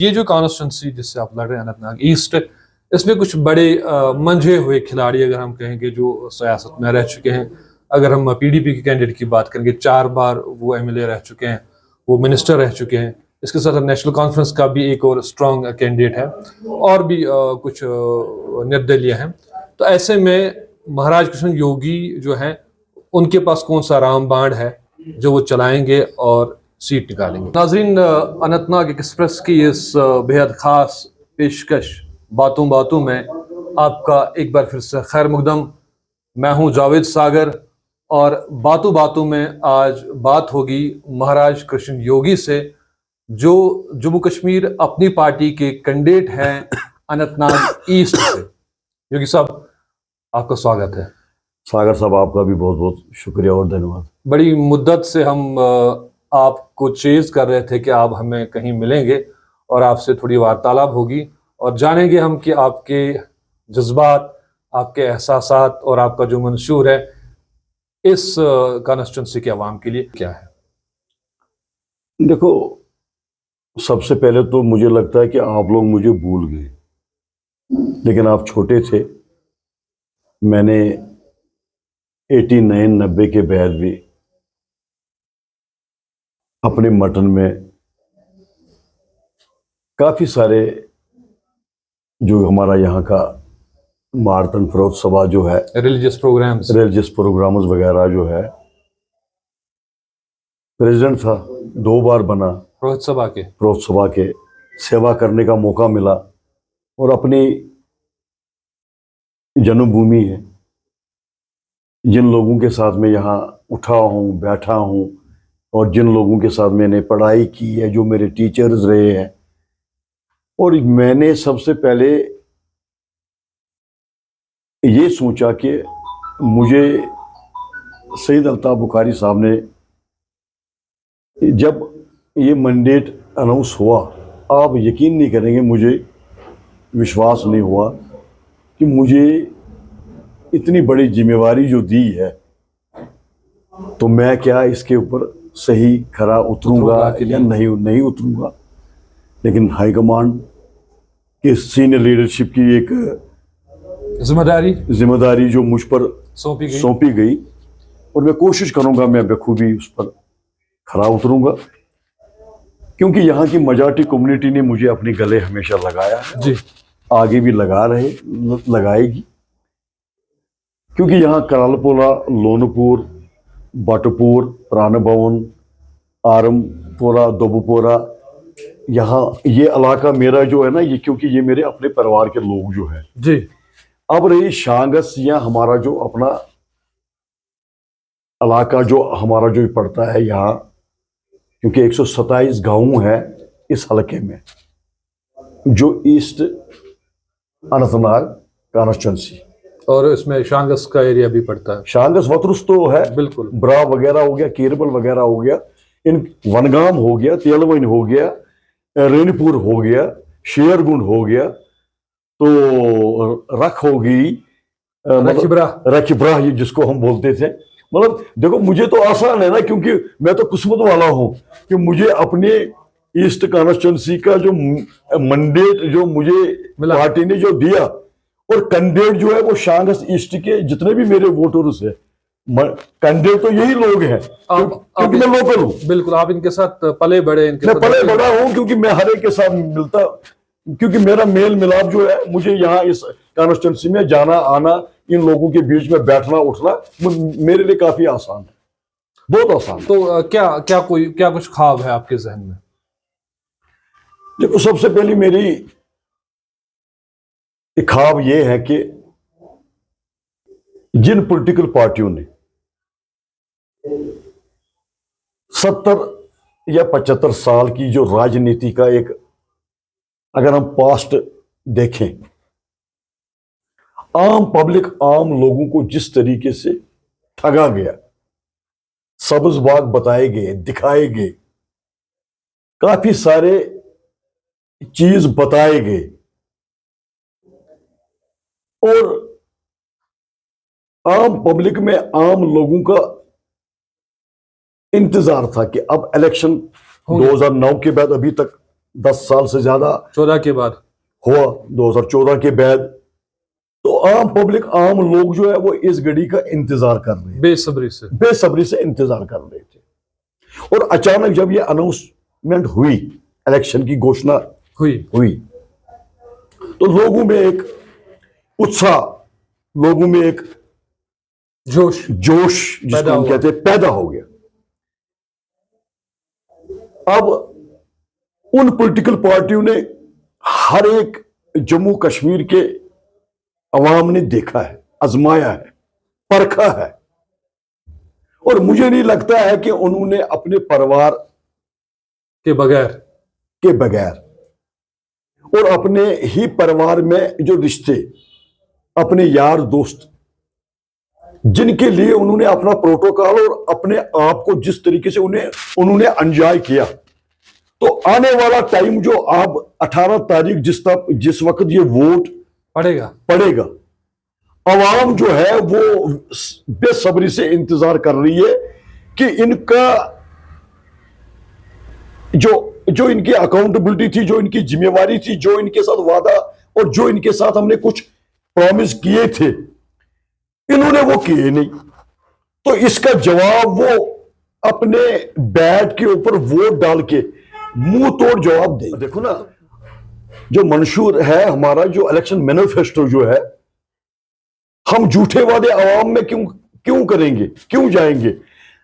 ये जो कॉन्स्टिट्यूंसी जिससे आप लड़ रहे हैं अनंतनाग ईस्ट, इसमें कुछ बड़े मंझे हुए खिलाड़ी अगर हम कहेंगे जो सियासत में रह चुके हैं। अगर हम पीडीपी के कैंडिडेट की बात करेंगे, 4 बार वो एमएलए रह चुके हैं, वो मिनिस्टर रह चुके हैं। इसके साथ नेशनल कॉन्फ्रेंस का भी एक और स्ट्रांग कैंडिडेट है, और भी कुछ निर्दलीय हैं। तो ऐसे में महाराज कृष्ण योगी जो हैं, उनके पास कौन सा रामबाण है जो वो चलाएंगे और सीट निकालेंगे। नाजरीन, अनंतनाग एक्सप्रेस की इस बेहद खास पेशकश बातों बातों में आपका एक बार फिर से खैर मुकदम। मैं हूं जावेद सागर, और बातों बातों में आज बात होगी महाराज कृष्ण योगी से, जो जम्मू कश्मीर अपनी पार्टी के कैंडिडेट हैं अनंतनाग ईस्ट से। योगी साहब, आपका स्वागत है। सागर साहब, आपका भी बहुत बहुत शुक्रिया और धन्यवाद। बड़ी मुद्दत से हम आपको चेज कर रहे थे कि आप हमें कहीं मिलेंगे और आपसे थोड़ी वार्तालाप होगी, और जानेंगे हम कि आपके जज्बात, आपके एहसासात और आपका जो मंशूर है इस कॉन्स्टिट्यूंसी के अवाम के लिए क्या है। देखो, सबसे पहले तो मुझे लगता है कि आप लोग मुझे भूल गए, लेकिन आप छोटे थे। मैंने 89-90 के बाद भी अपने मटन में काफ़ी सारे जो हमारा यहाँ का मार्तन फरोज सभा जो है, रिलीजियस प्रोग्राम्स वगैरह जो है, प्रेसिडेंट था, 2 बार बना फरोज सभा के सेवा करने का मौका मिला, और अपनी जन्मभूमि है, जिन लोगों के साथ मैं यहाँ उठा हूँ, बैठा हूँ, और जिन लोगों के साथ मैंने पढ़ाई की है, जो मेरे टीचर्स रहे हैं, और मैंने सबसे पहले ये सोचा कि मुझे सईद अल्ताफ़ बुखारी साहब ने जब ये मैंडेट अनाउंस हुआ, आप यकीन नहीं करेंगे, मुझे विश्वास नहीं हुआ कि मुझे इतनी बड़ी जिम्मेवारी जो दी है, तो मैं क्या इसके ऊपर सही खरा उतरूंगा या नहीं उतरूंगा। लेकिन हाईकमांड के सीनियर लीडरशिप की एक जिम्मेदारी जो मुझ पर सौंपी गई, और मैं कोशिश करूंगा मैं बखूबी उस पर खरा उतरूंगा, क्योंकि यहाँ की मेजॉरिटी कम्युनिटी ने मुझे अपने गले हमेशा लगाया है जी, आगे भी लगाएगी। क्योंकि यहाँ करालपोला, लोनपुर, बटपुर, प्राणभवन, आरमपोरा, दोबुपोरा, यहाँ ये इलाका मेरा जो है ना, ये क्योंकि ये मेरे अपने परिवार के लोग जो है जी। अब रही शांगस या हमारा जो अपना इलाका जो हमारा जो पड़ता है यहाँ, क्योंकि 127 गांव है इस हलके में, जो ईस्ट अनंतनाग कॉन्स्टिट्यूंसी, और इसमें शांगस का एरिया भी पड़ता है। शांगस वतरुस तो है बिल्कुल, ब्रा वगैरह हो गया, केरबल वगैरह हो गया, इन वनगाम हो गया, तेलवन हो गया, रेणपुर हो गया, शेरगुंड हो गया, तो रख हो गई, रखिब्रा जिसको हम बोलते थे। मतलब देखो, मुझे तो आसान है ना, क्योंकि मैं तो किस्मत वाला हूं कि मुझे अपने ईस्ट कॉन्स्टिट्यूंसी का जो मैंडेट जो मुझे पार्टी ने जो दिया, और कैंडिडेट जो है वो शांगस ईस्ट के जितने भी मेरे वोटर्स है, कैंडिडेट तो यही लोग हैं, क्योंकि मैं लोकल हूँ। बिल्कुल, आप इनके साथ पले बड़े बड़ा हूँ, क्योंकि मैं हर एक के साथ मिलता, क्योंकि मेरा मेल मिलाप जो है, मुझे यहाँ इस कॉन्स्टिट्यूंसी में जाना आना, इन लोगों के बीच में बैठना उठना मेरे लिए काफी आसान है, बहुत आसान। तो क्या कुछ ख्वाब है आपके जहन में? देखो, सबसे पहली मेरी ख्वाब ये है कि जिन पॉलिटिकल पार्टियों ने 70 या 75 साल की जो राजनीति का एक, अगर हम पास्ट देखें, आम पब्लिक, आम लोगों को जिस तरीके से ठगा गया, सब्ज बाग बताए गए, दिखाए गए, काफी सारे चीज बताए गए, और आम पब्लिक में आम लोगों का इंतजार था कि अब इलेक्शन 2009 के बाद अभी तक 10 साल से ज्यादा 14 के बाद हुआ, 2014 के बाद। तो आम पब्लिक, आम लोग जो है वो इस घड़ी का इंतजार कर रहे हैं, बेसब्री से इंतजार कर रहे थे। और अचानक जब ये अनाउंसमेंट हुई, इलेक्शन की घोषणा हुई तो लोगों में एक उत्साह, लोगों में एक जोश जिसको हम कहते हैं पैदा हो गया। अब उन पॉलिटिकल पार्टियों ने, हर एक जम्मू कश्मीर के अवाम ने देखा है, आजमाया है, परखा है, और मुझे नहीं लगता है कि उन्होंने अपने परिवार के बगैर और अपने ही परिवार में जो रिश्ते, अपने यार दोस्त, जिनके लिए उन्होंने अपना प्रोटोकॉल और अपने आप को जिस तरीके से उन्होंने एंजॉय किया, तो आने वाला टाइम जो आप 18 तारीख जिस वक्त ये वोट पड़ेगा, अवाम जो है वो बेसब्री से इंतजार कर रही है कि इनका जो इनकी अकाउंटेबिलिटी थी, जो इनकी जिम्मेवारी थी, जो इनके साथ वादा और जो इनके साथ हमने कुछ प्रॉमिस किए थे, इन्होंने वो किए नहीं। तो इसका जवाब वो अपने बैट के ऊपर वोट डाल के मुंह तोड़ जवाब दे। देखो ना, जो मंशूर है हमारा, जो इलेक्शन मैनिफेस्टो जो है, हम झूठे वादे अवाम में क्यों करेंगे, क्यों जाएंगे,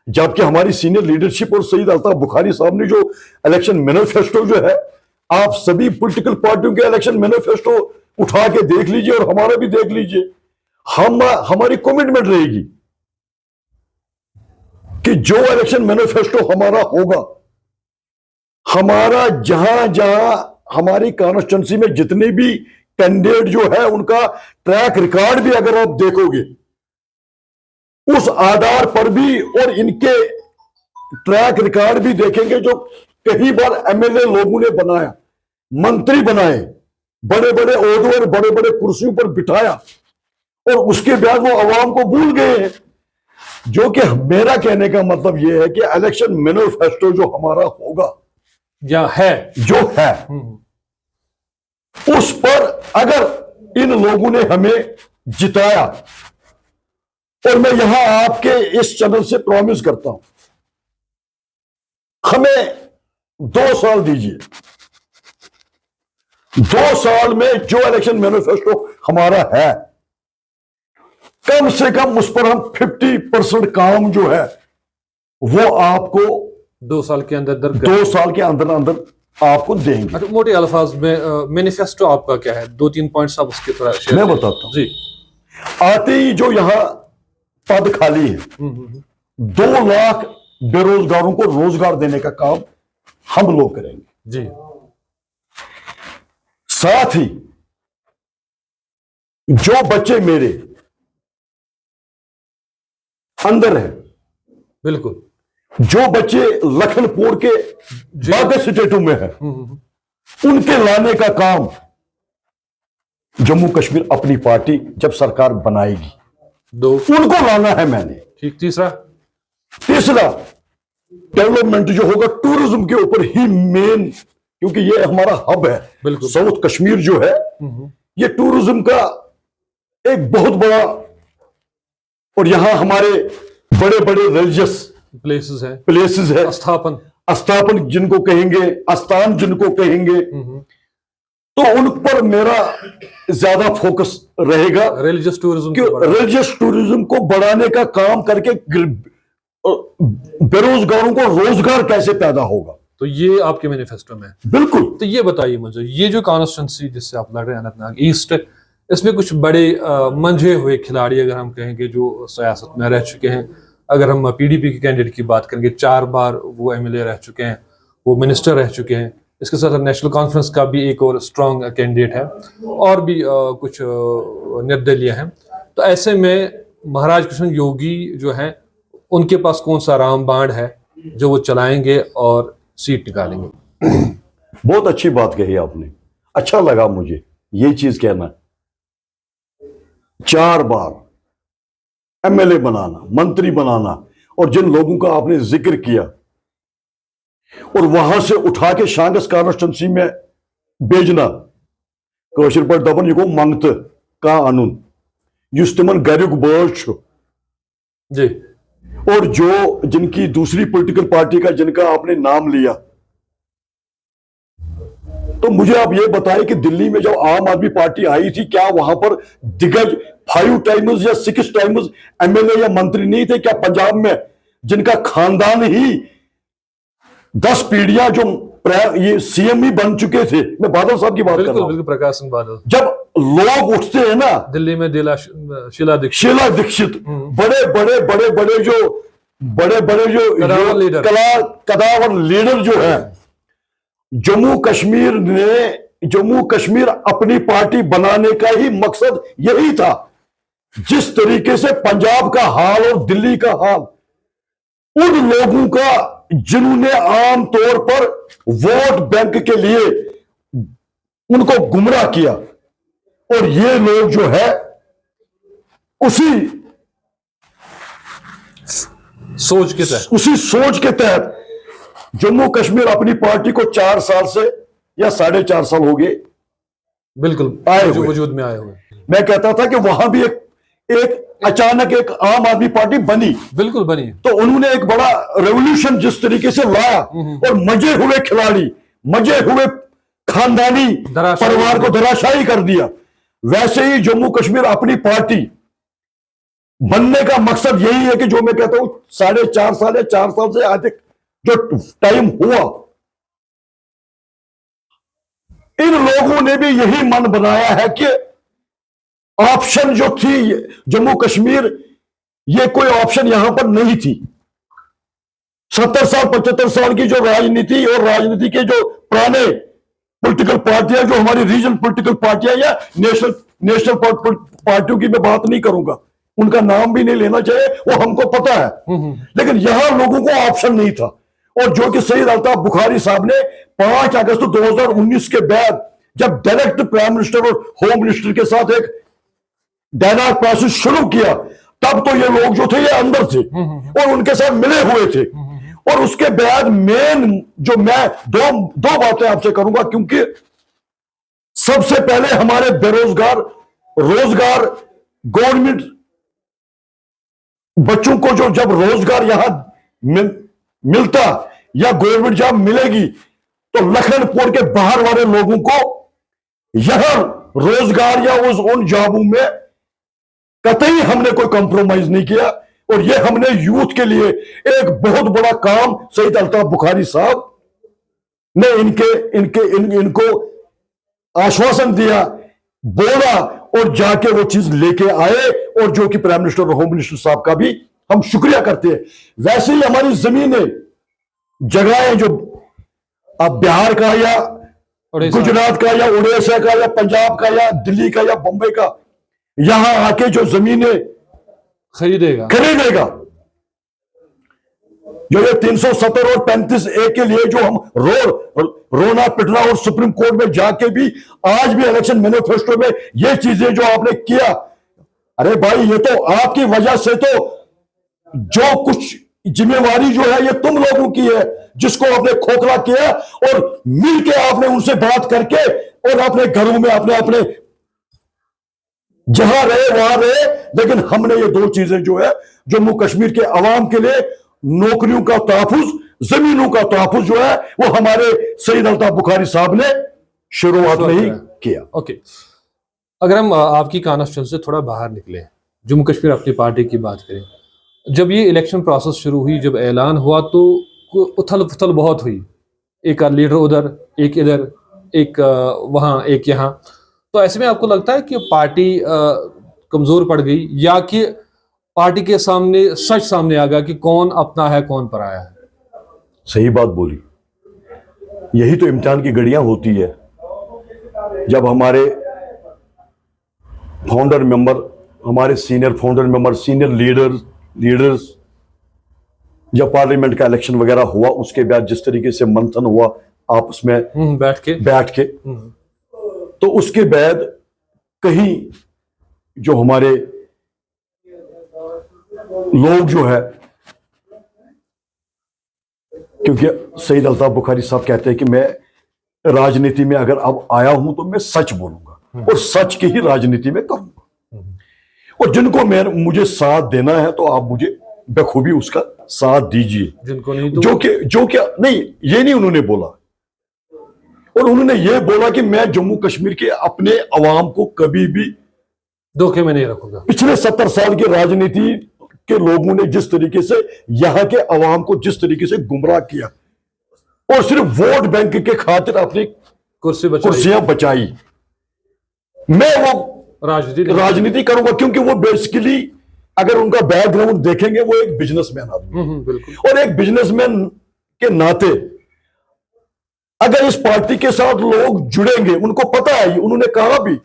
जबकि हमारी सीनियर लीडरशिप और सईद अल्ताफ बुखारी साहब ने जो इलेक्शन मैनिफेस्टो जो है, आप सभी पॉलिटिकल पार्टियों के इलेक्शन मैनिफेस्टो उठा के देख लीजिए और हमारा भी देख लीजिए। हमारी कमिटमेंट रहेगी कि जो इलेक्शन मैनिफेस्टो हमारा होगा, हमारा जहां जहां हमारी कॉन्स्टिट्यूंसी में जितने भी कैंडिडेट जो है, उनका ट्रैक रिकॉर्ड भी अगर आप देखोगे, उस आधार पर भी, और इनके ट्रैक रिकॉर्ड भी देखेंगे, जो कई बार एमएलए लोगों ने बनाया, मंत्री बनाए, बड़े बड़े ओहदों और बड़े बड़े कुर्सियों पर बिठाया, और उसके बाद वो अवाम को भूल गए हैं। जो कि मेरा कहने का मतलब यह है कि इलेक्शन मैनिफेस्टो जो हमारा होगा या है, जो है, उस पर अगर इन लोगों ने हमें जिताया, और मैं यहां आपके इस चैनल से प्रॉमिस करता हूं, हमें 2 साल दीजिए, 2 साल में जो इलेक्शन मैनिफेस्टो हमारा है, कम से कम उस पर हम 50% काम जो है वो आपको 2 साल के अंदर 2 साल के अंदर अंदर आपको देंगे। अच्छा, मोटे अल्फाज में मैनिफेस्टो आपका क्या है? 2-3 पॉइंट्स आप उसकी तरह शेयर मैं बताता हूं जी। आते ही जो यहां पद खाली है, 2 लाख बेरोजगारों को रोजगार देने का काम हम लोग करेंगे जी। साथ ही जो बच्चे मेरे अंदर है, बिल्कुल, जो बच्चे लखनपुर के बाकी स्टेटों में है, उनके लाने का काम जम्मू कश्मीर अपनी पार्टी जब सरकार बनाएगी, 2 उनको लाना है मैंने। ठीक। तीसरा डेवलपमेंट जो होगा टूरिज्म के ऊपर ही मेन, क्योंकि ये हमारा हब है। साउथ कश्मीर जो है ये टूरिज्म का एक बहुत बड़ा, और यहां हमारे बड़े बड़े रिलीजियस प्लेसेस है, स्थापन जिनको कहेंगे, आस्थान जिनको कहेंगे, तो उन पर मेरा ज्यादा फोकस रहेगा। रिलीजियस टूरिज्म को बढ़ाने का काम करके बेरोजगारों को रोजगार कैसे पैदा होगा, तो ये आपके मैनिफेस्टो में है। बिल्कुल। तो ये बताइए मुझे, ये जो कॉन्स्टिट्यूंसी जिससे आप लड़ रहे हैं अनंतनाग ईस्ट, इसमें कुछ बड़े मंझे हुए खिलाड़ी अगर हम कहेंगे जो सियासत में रह चुके हैं, अगर हम पीडीपी के कैंडिडेट की बात करेंगे, 4 बार वो एमएलए रह चुके हैं, वो मिनिस्टर रह चुके हैं, इसके साथ नेशनल कॉन्फ्रेंस का भी एक और स्ट्रांग कैंडिडेट है, और भी कुछ निर्दलीय हैं। तो ऐसे में महाराज कृष्ण योगी जो हैं, उनके पास कौन सा रामबाण है जो वो चलाएंगे और सीट निकालेंगे? बहुत अच्छी बात कही आपने, अच्छा लगा मुझे ये चीज कहना। 4 बार एमएलए बनाना, मंत्री बनाना, और जिन लोगों का आपने जिक्र किया, और वहां से उठा के शांगस कॉन्स्टिट्यूंसी में भेजना। कौशल पर दबन ये मंगत का अनुन युस तिमन गरिक बोझ जी। और जो जिनकी दूसरी पॉलिटिकल पार्टी का जिनका आपने नाम लिया, तो मुझे आप ये बताएं कि दिल्ली में जब आम आदमी पार्टी आई थी, क्या वहां पर दिग्गज 5 टाइम्स या 6 टाइम्स एमएलए या मंत्री नहीं थे? क्या पंजाब में जिनका खानदान ही 10 पीढ़ियां जो ये सीएम ही बन चुके थे, मैं बादल साहब की बात कर रहा हूं। बिल्कुल प्रकाश सिंह बादल। जब लोग उठते हैं ना, दिल्ली में शीला दीक्षित, बड़े बड़े बड़े बड़े जो कदावर लीडर जो है, जम्मू कश्मीर अपनी पार्टी बनाने का ही मकसद यही था। जिस तरीके से पंजाब का हाल और दिल्ली का हाल, उन लोगों का जिन्होंने आम तौर पर वोट बैंक के लिए उनको गुमराह किया, और ये लोग जो है उसी सोच के तहत जम्मू कश्मीर अपनी पार्टी को 4 साल से या 4.5 साल हो गए बिल्कुल वजूद में आए हुए। मैं कहता था कि वहां भी एक अचानक एक आम आदमी पार्टी बनी, बिल्कुल बनी, तो उन्होंने एक बड़ा रेवोल्यूशन जिस तरीके से लाया, और मजे हुए खिलाड़ी, मजे हुए खानदानी परिवार को धराशायी कर दिया। वैसे ही जम्मू कश्मीर अपनी पार्टी बनने का मकसद यही है कि जो मैं कहता हूं 4.5 साल या 4 साल से अधिक जो टाइम हुआ, इन लोगों ने भी यही मन बनाया है कि ऑप्शन जो थी जम्मू कश्मीर, ये कोई ऑप्शन यहां पर नहीं थी। 70 साल 75 साल की जो राजनीति और राजनीति के जो पुराने पॉलिटिकल पार्टियां, जो हमारी रीजनल पॉलिटिकल पार्टियां या नेशनल पार्टियों की मैं बात नहीं करूंगा, उनका नाम भी नहीं लेना चाहिए, वो हमको पता है, लेकिन यहां लोगों को ऑप्शन नहीं था। और जो कि सईद अल्ताफ बुखारी साहब ने 5 अगस्त 2019 के बाद जब डायरेक्ट प्राइम मिनिस्टर और होम मिनिस्टर के साथ एक डायलॉग प्रोसेस शुरू किया, तब तो ये लोग जो थे ये अंदर थे और उनके साथ मिले हुए थे। और उसके बाद मेन जो मैं दो बातें आपसे करूंगा, क्योंकि सबसे पहले हमारे बेरोजगार रोजगार, गवर्नमेंट बच्चों को जो जब रोजगार यहां मिलता या गवर्नमेंट जॉब मिलेगी, तो लखनपुर के बाहर वाले लोगों को यहां रोजगार या उन जॉबों में कतई हमने कोई कॉम्प्रोमाइज नहीं किया। और ये हमने यूथ के लिए एक बहुत बड़ा काम सईद अल्ताफ बुखारी साहब ने इनको आश्वासन दिया, बोला, और जाके वो चीज लेके आए, और जो कि प्राइम मिनिस्टर और होम मिनिस्टर साहब का भी हम शुक्रिया करते हैं। वैसे ही हमारी जमीनें, जगहें जो अब बिहार का या गुजरात का या उड़ीसा का या पंजाब का या दिल्ली का या बंबई का, यहां आके जो जमीनें खरीदेगा, जो ये 370 और 35A के लिए जो हम रोना पिटना और सुप्रीम कोर्ट में जाके भी आज भी इलेक्शन मैनिफेस्टो में ये चीजें जो आपने किया, अरे भाई ये तो आपकी वजह से, तो जो कुछ जिम्मेवारी जो है ये तुम लोगों की है, जिसको आपने खोखला किया, और मिलके आपने उनसे बात करके और अपने घरों में अपने जहां रहे वहां रहे। लेकिन हमने ये 2 चीजें जो है जम्मू कश्मीर के अवाम के लिए, नौकरियों का तहफ्फुज, जमीनों का तहफ्फुज जो है, वो हमारे सईद अल्ताफ बुखारी साहब ने शुरुआत में ही किया। ओके, अगर हम आपकी कॉन्स्टिट्यूंसी से थोड़ा बाहर निकले, जम्मू कश्मीर अपनी पार्टी की बात करें, जब ये इलेक्शन प्रोसेस शुरू हुई, जब ऐलान हुआ, तो उथल पुथल बहुत हुई, एक लीडर उधर, एक इधर, एक वहां, एक यहाँ। तो ऐसे में आपको लगता है कि पार्टी कमजोर पड़ गई, या कि पार्टी के सामने सच सामने आ गया कि कौन अपना है कौन पराया है? सही बात बोली। यही तो इम्तिहान की घड़ियां होती है, जब हमारे फाउंडर मेंबर, हमारे senior founder member, senior leaders, जब पार्लियामेंट का इलेक्शन वगैरह हुआ, उसके बाद जिस तरीके से मंथन हुआ आपस में बैठ के तो उसके बाद कहीं जो हमारे लोग जो है क्योंकि सईद अल्ताफ बुखारी साहब कहते हैं कि मैं राजनीति में अगर अब आया हूं तो मैं सच बोलूंगा और सच की ही राजनीति में करूंगा, और जिनको मुझे साथ देना है तो आप मुझे बखूबी उसका साथ दीजिए, जिनको नहीं तो जो क्या नहीं, ये नहीं उन्होंने बोला। और उन्होंने ये बोला कि मैं जम्मू कश्मीर के अपने अवाम को कभी भी धोखे में नहीं रखूंगा। पिछले 70 साल की राजनीति के लोगों ने जिस तरीके से यहां के अवाम को जिस तरीके से गुमराह किया और सिर्फ वोट बैंक के खातिर अपनी कुर्सियां बचाई, मैं वो राजनीति करूंगा, क्योंकि वो बेसिकली अगर उनका बैकग्राउंड देखेंगे वो एक बिजनेसमैन आदमी, बिल्कुल। और एक बिजनेसमैन के नाते अगर इस पार्टी के साथ लोग जुड़ेंगे, उनको पता है, उन्होंने कहा भी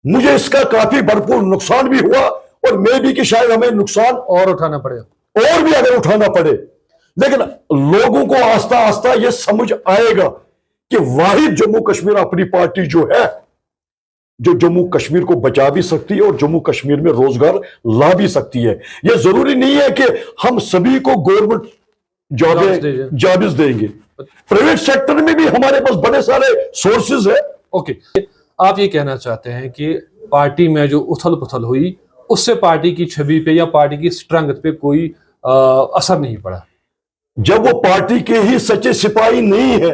मुझे इसका काफी भरपूर नुकसान भी हुआ और मैं भी कि शायद हमें नुकसान और उठाना पड़े, और भी अगर उठाना पड़े, लेकिन लोगों को आस्ता आस्ता यह समझ आएगा कि वाहिद जम्मू कश्मीर अपनी पार्टी जो है, जो जम्मू कश्मीर को बचा भी सकती है और जम्मू कश्मीर में रोजगार ला भी सकती है। यह जरूरी नहीं है कि हम सभी को गवर्नमेंट जॉब्स देंगे, प्राइवेट सेक्टर में भी हमारे पास बड़े सारे सोर्सेज है। ओके, आप ये कहना चाहते हैं कि पार्टी में जो उथल पुथल हुई उससे पार्टी की छवि पे या पार्टी की स्ट्रेंथ पे कोई असर नहीं पड़ा? जब वो पार्टी के ही सच्चे सिपाही नहीं है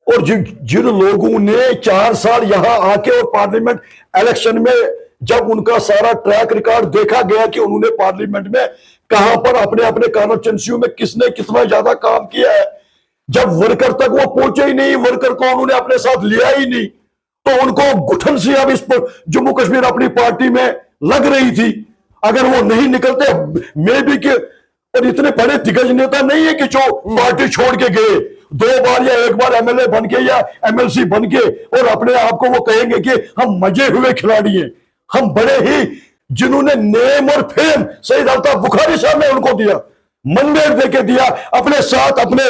और जिन लोगों ने 4 साल यहां आके और पार्लियामेंट इलेक्शन में जब उनका सारा ट्रैक रिकॉर्ड देखा गया कि उन्होंने पार्लियामेंट में कहां पर अपने अपने कॉन्स्टिट्यूंसी में किसने कितना ज्यादा काम किया है, जब वर्कर तक वो पहुंचे ही नहीं, वर्कर को उन्होंने अपने साथ लिया ही नहीं, तो उनको घुटन से अब इस पर जम्मू कश्मीर अपनी पार्टी में लग रही थी। अगर वो नहीं निकलते मे भी कि, और इतने बड़े दिग्गज नेता नहीं है कि जो पार्टी छोड़ के गए 2 बार या 1 बार एमएलए बन के या एमएलसी बन के और अपने आप को वो कहेंगे कि हम मजे हुए खिलाड़ी हैं। हम बड़े ही जिन्होंने नेम और फेम सईद अल्ताफ बुखारी साहब ने उनको दिया, मंदिर देके दिया, अपने साथ अपने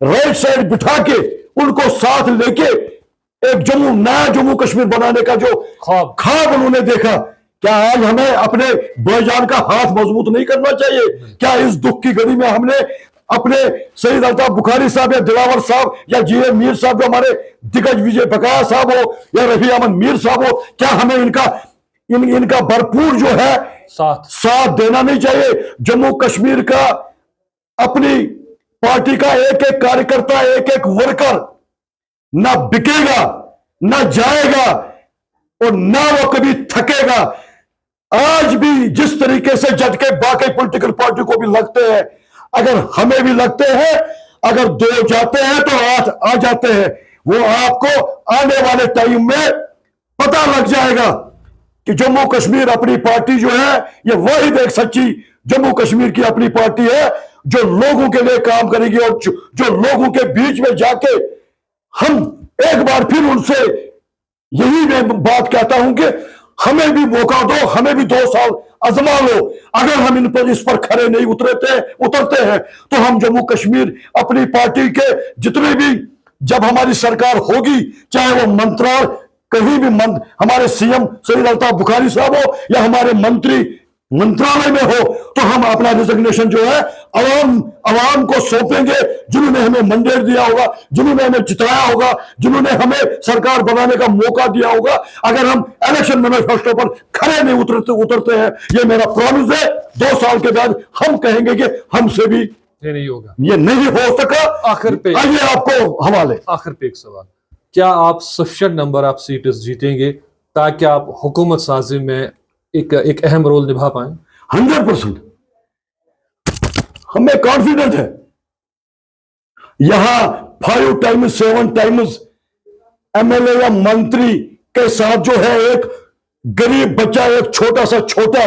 राइट साइड बिठा के उनको साथ लेके एक नया जम्मू कश्मीर बनाने का जो ख्वाब उन्होंने देखा, क्या आज हमें अपने भाईजान का हाथ मजबूत नहीं करना चाहिए? क्या इस दुख की घड़ी में हमने अपने सईद अल्ताफ बुखारी साहब या दिलावर साहब या जीए मीर साहब, जो हमारे दिग्गज विजय बकाया साहब हो या रफी अहमद मीर साहब हो, क्या हमें इनका भरपूर जो है साथ देना नहीं चाहिए? जम्मू कश्मीर का अपनी पार्टी का एक एक कार्यकर्ता, एक एक वर्कर ना बिकेगा, ना जाएगा और ना वो कभी थकेगा। आज भी जिस तरीके से झटके बाकी पॉलिटिकल पार्टी को भी लगते हैं, अगर हमें भी लगते हैं, अगर 2 जाते हैं तो 8 आ जाते हैं। वो आपको आने वाले टाइम में पता लग जाएगा कि जम्मू कश्मीर अपनी पार्टी जो है, ये वाहिद एक सच्ची जम्मू कश्मीर की अपनी पार्टी है जो लोगों के लिए काम करेगी और जो लोगों के बीच में जाके हम एक बार फिर उनसे यही मैं बात कहता हूं कि हमें भी मौका दो, हमें भी 2 साल आजमा लो। अगर हम इस पर खड़े नहीं उतरते हैं तो हम जम्मू कश्मीर अपनी पार्टी के जितने भी, जब हमारी सरकार होगी, चाहे वो मंत्रालय कहीं भी हमारे सीएम सईद अल्ताफ बुखारी साहब हो या हमारे मंत्री मंत्रालय में हो, तो हम अपना रिजिग्नेशन जो है अवाम को सौंपेंगे, जिन्होंने हमें मंडेट दिया होगा, जिन्होंने हमें जिताया होगा, जिन्होंने हमें सरकार बनाने का मौका दिया होगा। अगर हम इलेक्शन मैनिफेस्टो पर खड़े नहीं उतरते हैं, ये मेरा प्रॉमिस है, 2 साल के बाद हम कहेंगे कि हमसे भी ये नहीं होगा, ये नहीं हो सका। आखिर पे आइए आपको हवाले, आखिर पे एक सवाल, क्या आप सफिशिएंट नंबर आप सीट्स जीतेंगे ताकि आप हुकूमत साजी में एक अहम रोल निभा पाए? 100% हमें कॉन्फिडेंट है। यहां 5 टाइम्स 7 टाइम्स एमएलए या मंत्री के साथ जो है एक गरीब बच्चा, एक छोटा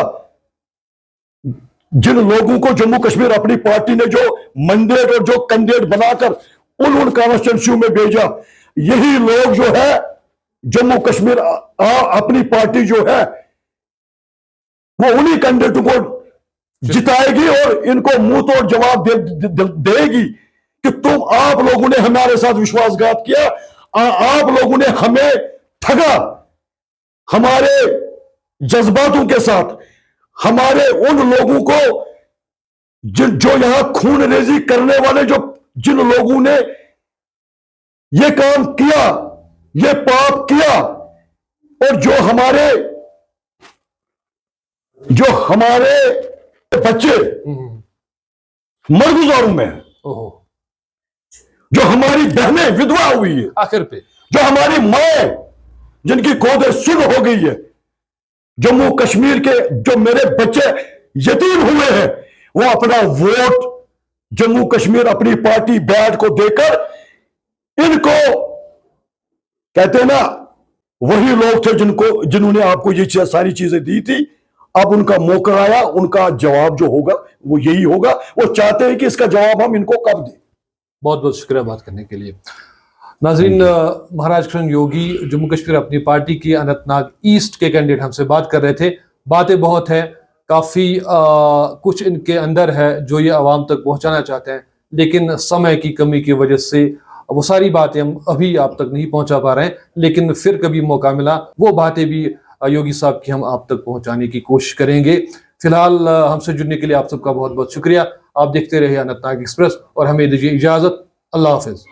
जिन लोगों को जम्मू कश्मीर अपनी पार्टी ने जो मंडेट और जो कैंडिडेट बनाकर उन कॉन्स्टिट्यूंसी में भेजा, यही लोग जो है जम्मू कश्मीर अपनी पार्टी जो है वो उन्हीं कैंडिडेटों को जिताएगी और इनको मुंह तोड़ जवाब देगी कि आप लोगों ने हमारे साथ विश्वासघात किया, आप लोगों ने हमें ठगा, हमारे जज्बातों के साथ, हमारे उन लोगों को जो यहां खून रेजी करने वाले जिन लोगों ने ये काम किया, ये पाप किया, और जो हमारे बच्चे मरगुजारों में हैं, ओहो, जो हमारी बहनें विधवा हुई है, आखिर पे जो हमारी माए जिनकी गोदें सुन हो गई है, जम्मू कश्मीर के जो मेरे बच्चे यतीम हुए हैं, वो अपना वोट जम्मू कश्मीर अपनी पार्टी बैठ को देकर इनको कहते हैं ना, वही लोग थे जिन्होंने आपको ये सारी चीजें दी थी। अब उनका मौका आया, उनका जवाब जो होगा वो यही होगा। वो चाहते हैं कि इसका जवाब हम इनको कब दें। बहुत बहुत शुक्रिया बात करने के लिए। नाज़रीन, महाराज किशन योगी जम्मू कश्मीर अपनी पार्टी की अनंतनाग ईस्ट के कैंडिडेट हमसे बात कर रहे थे। बातें बहुत हैं, काफ़ी कुछ इनके अंदर है जो ये आवाम तक पहुंचाना चाहते हैं, लेकिन समय की कमी की वजह से वो सारी बातें हम अभी आप तक नहीं पहुंचा पा रहे हैं। लेकिन फिर कभी मौका मिला वो बातें भी योगी साहब की हम आप तक पहुंचाने की कोशिश करेंगे। फिलहाल हमसे जुड़ने के लिए आप सबका बहुत बहुत शुक्रिया। आप देखते रहिए अनंतनाग एक्सप्रेस और हमें दीजिए इजाज़त। अल्लाह हाफिज़।